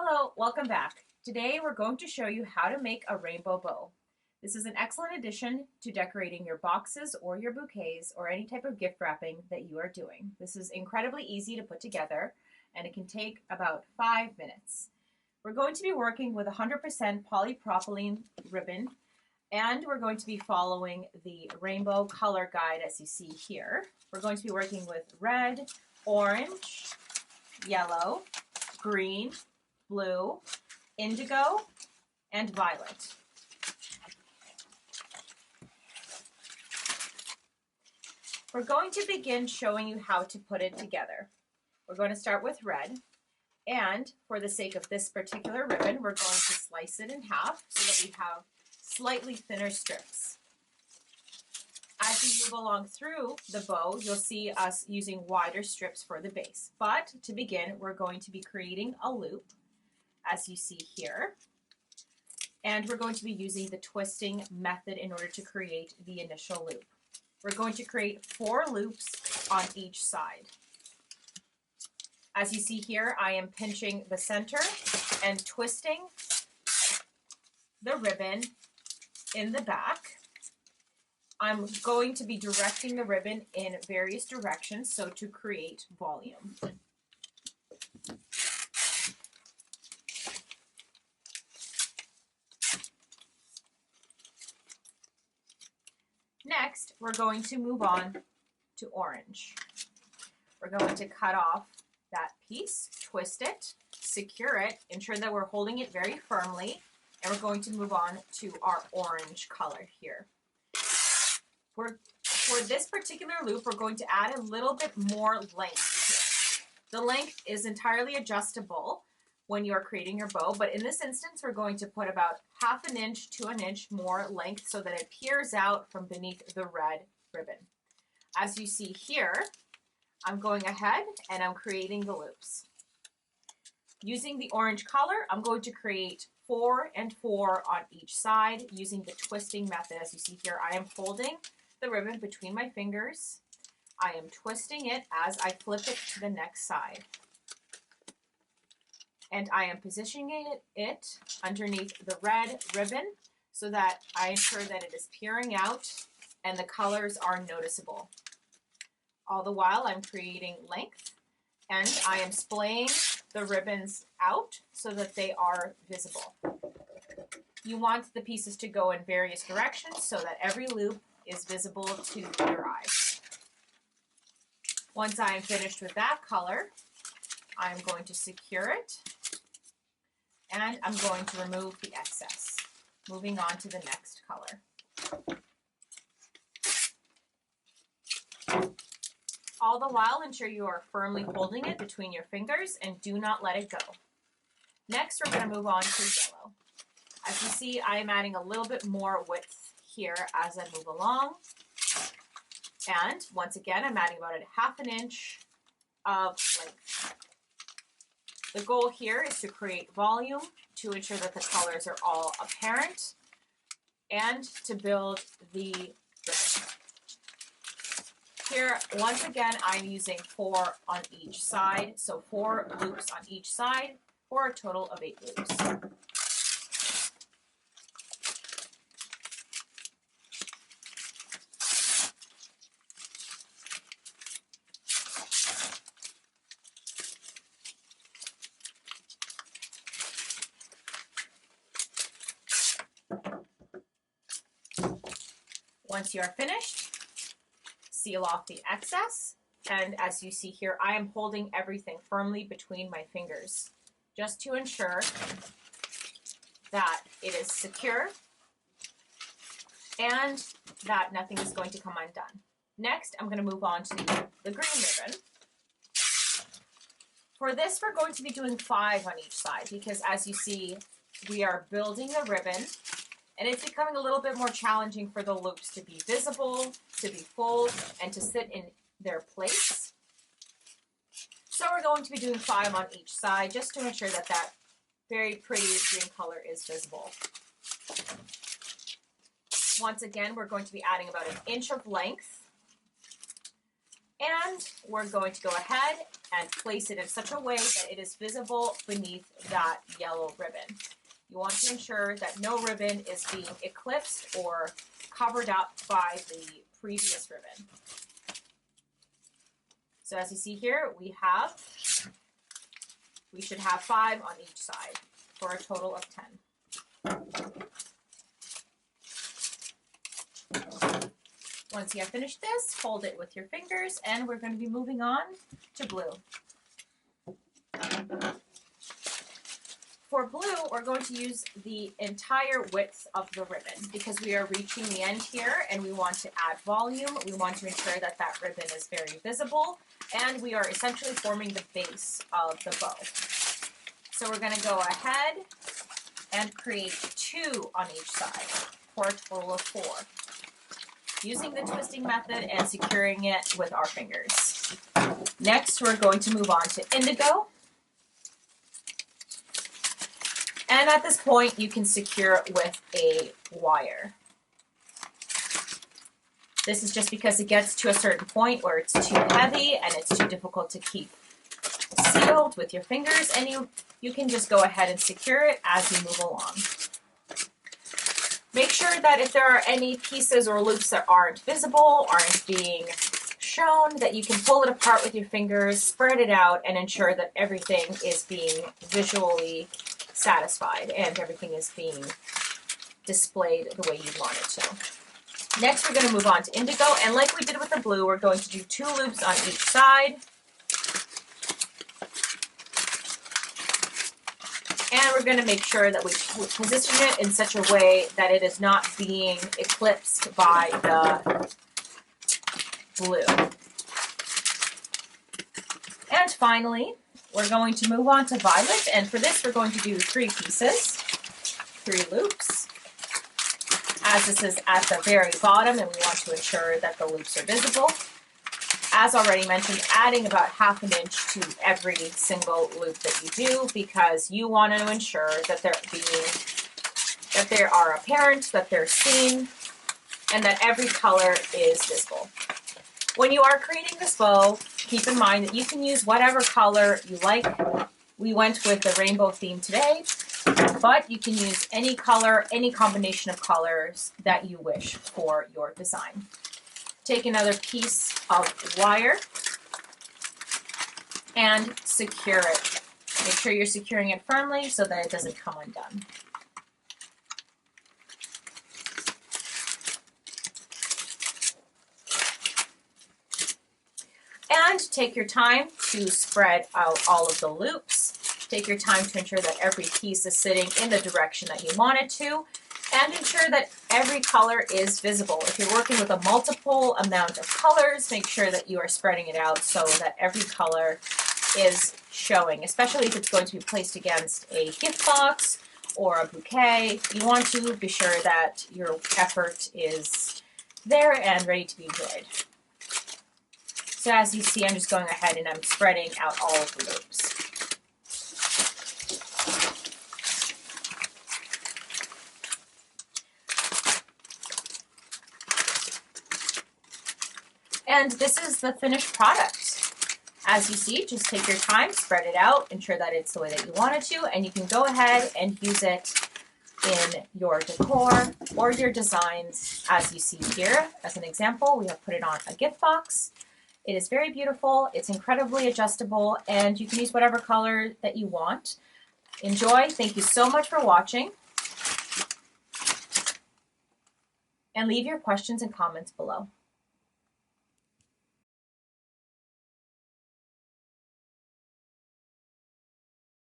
Hello, welcome back. Today we're going to show you how to make a rainbow bow. This is an excellent addition to decorating your boxes or your bouquets or any type of gift wrapping that you are doing. This is incredibly easy to put together and it can take about 5 minutes. We're going to be working with 100% polypropylene ribbon and we're going to be following the rainbow color guide as you see here. We're going to be working with red, orange, yellow, green, blue, indigo, and violet. We're going to begin showing you how to put it together. We're going to start with red, and for the sake of this particular ribbon, we're going to slice it in half so that we have slightly thinner strips. As we move along through the bow, you'll see us using wider strips for the base. But to begin, we're going to be creating a loop, as you see here. And we're going to be using the twisting method in order to create the initial loop. We're going to create 4 loops on each side. As you see here, I am pinching the center and twisting the ribbon in the back. I'm going to be directing the ribbon in various directions, so to create volume. Next, we're going to move on to orange. We're going to cut off that piece, twist it, secure it, ensure that we're holding it very firmly, and we're going to move on to our orange color here. For this particular loop, we're going to add a little bit more length here. The length is entirely adjustable when you are creating your bow, but in this instance, we're going to put about 1/2 inch to 1 inch more length so that it peers out from beneath the red ribbon. As you see here, I'm going ahead and I'm creating the loops. Using the orange color, I'm going to create 4 and 4 on each side using the twisting method. As you see here, I am holding the ribbon between my fingers. I am twisting it as I flip it to the next side. And I am positioning it underneath the red ribbon so that I ensure that it is peering out and the colors are noticeable. All the while I'm creating length and I am splaying the ribbons out so that they are visible. You want the pieces to go in various directions so that every loop is visible to your eyes. Once I am finished with that color, I'm going to secure it and I'm going to remove the excess. Moving on to the next color. All the while, ensure you are firmly holding it between your fingers and do not let it go. Next, we're going to move on to yellow. As you see, I am adding a little bit more width here as I move along. And once again, I'm adding about 1/2 inch of length. The goal here is to create volume to ensure that the colors are all apparent and to build the ribbon. Here, once again, I'm using 4 on each side, so 4 loops on each side for a total of 8 loops. Once you are finished, seal off the excess, and as you see here, I am holding everything firmly between my fingers just to ensure that it is secure and that nothing is going to come undone. Next, I'm going to move on to the green ribbon. For this, we're going to be doing 5 on each side because as you see, we are building the ribbon and it's becoming a little bit more challenging for the loops to be visible, to be full, and to sit in their place. So we're going to be doing 5 on each side just to ensure that that very pretty green color is visible. Once again, we're going to be adding about 1 inch of length And we're going to go ahead and place it in such a way that it is visible beneath that yellow ribbon. You want to ensure that no ribbon is being eclipsed or covered up by the previous ribbon. So as you see here, we should have 5 on each side for a total of 10. Once you have finished this, hold it with your fingers, and we're going to be moving on to blue. For blue, we're going to use the entire width of the ribbon because we are reaching the end here and we want to add volume. We want to ensure that that ribbon is very visible, and we are essentially forming the base of the bow. So we're going to go ahead and create 2 on each side for a total of 4. Using the twisting method and securing it with our fingers. Next, we're going to move on to indigo. And at this point, you can secure it with a wire. This is just because it gets to a certain point where it's too heavy and it's too difficult to keep sealed with your fingers, and you can just go ahead and secure it as you move along. Make sure that if there are any pieces or loops that aren't visible, aren't being shown, that you can pull it apart with your fingers, spread it out, and ensure that everything is being visually satisfied and everything is being displayed the way you want it to. Next, we're going to move on to indigo, and like we did with the blue, we're going to do 2 loops on each side. And we're going to make sure that we position it in such a way that it is not being eclipsed by the blue. And finally, we're going to move on to violet, and for this we're going to do 3 pieces, 3 loops, as this is at the very bottom and we want to ensure that the loops are visible. As already mentioned, adding about ½ an inch to every single loop that you do because you want to ensure that they are apparent, that they're seen, and that every color is visible. When you are creating this bow, keep in mind that you can use whatever color you like. We went with the rainbow theme today, but you can use any color, any combination of colors that you wish for your design. Take another piece of wire and secure it. Make sure you're securing it firmly so that it doesn't come undone. And take your time to spread out all of the loops. Take your time to ensure that every piece is sitting in the direction that you want it to, and ensure that every color is visible. If you're working with a multiple amount of colors, make sure that you are spreading it out so that every color is showing, especially if it's going to be placed against a gift box or a bouquet. You want to be sure that your effort is there and ready to be enjoyed. So as you see, I'm just going ahead and I'm spreading out all of the loops. And this is the finished product. As you see, just take your time, spread it out, ensure that it's the way that you want it to, and you can go ahead and use it in your decor or your designs. As you see here, as an example, we have put it on a gift box. It is very beautiful, it's incredibly adjustable, and you can use whatever color that you want. Enjoy, thank you so much for watching, and leave your questions and comments below.